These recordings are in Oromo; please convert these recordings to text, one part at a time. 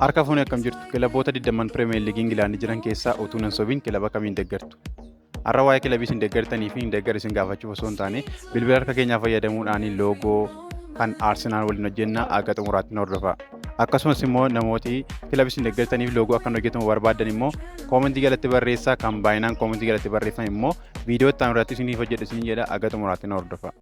Harka fuunee akkam jirtu kilaboota 20 Premier League Ingilaandi jiran keessaa utuu nan sobiin kilaba kamiin deeggartu? Har'a waa'ee kilabii isin deeggartanii fi hin deeggar isin gaafachuuf osoo hin taane bilbila harka keenyaa fayyadamuudhaan loogoo kan Arsenal waliin hojjennaa akka xumuraatti nu hordofaa. Akkasumas immoo namooti kilabii isin deeggartaniif loogoo akka hojjetamu barbaadan immoo koomentii jalatti barreessaa kan baay'inaan koomentii jalatti barreeffame immoo viidiyoo itti aanutti isiniif hojjedha isin jedha akka xumuraatti nu hordofaa.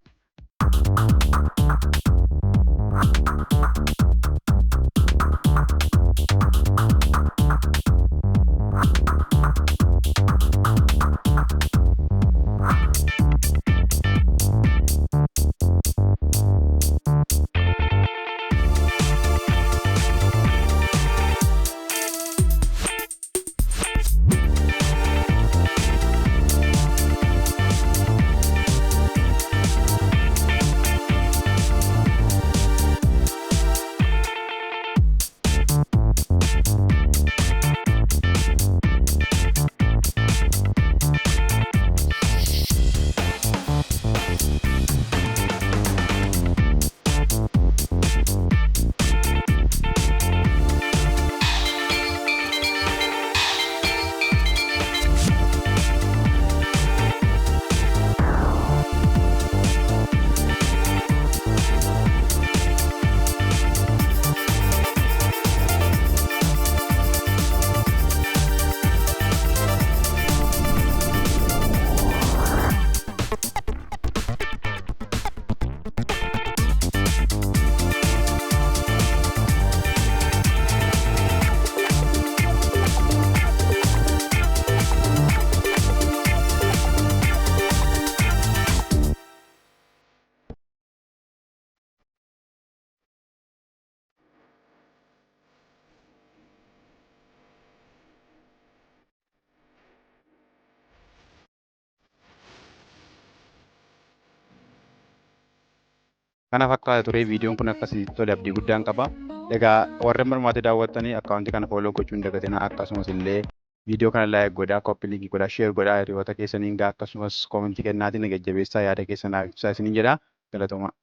Kana fakkaata ture viidiyoon kun akkasitti tole abdii guddaan qaba. Egaa warreen barmaatee daawwattanii akkaawuntii kana fooloo gochuun dagatina akkasumas illee viidiyoo kana laayik godhaa, koppii linkii godhaa, sheer godhaa hiriyoota keessaniin gahaa akkasumas koomentii kennaatiin jajjabeessaa yaada keessan ibsaa isiniin jedha. Galatooma.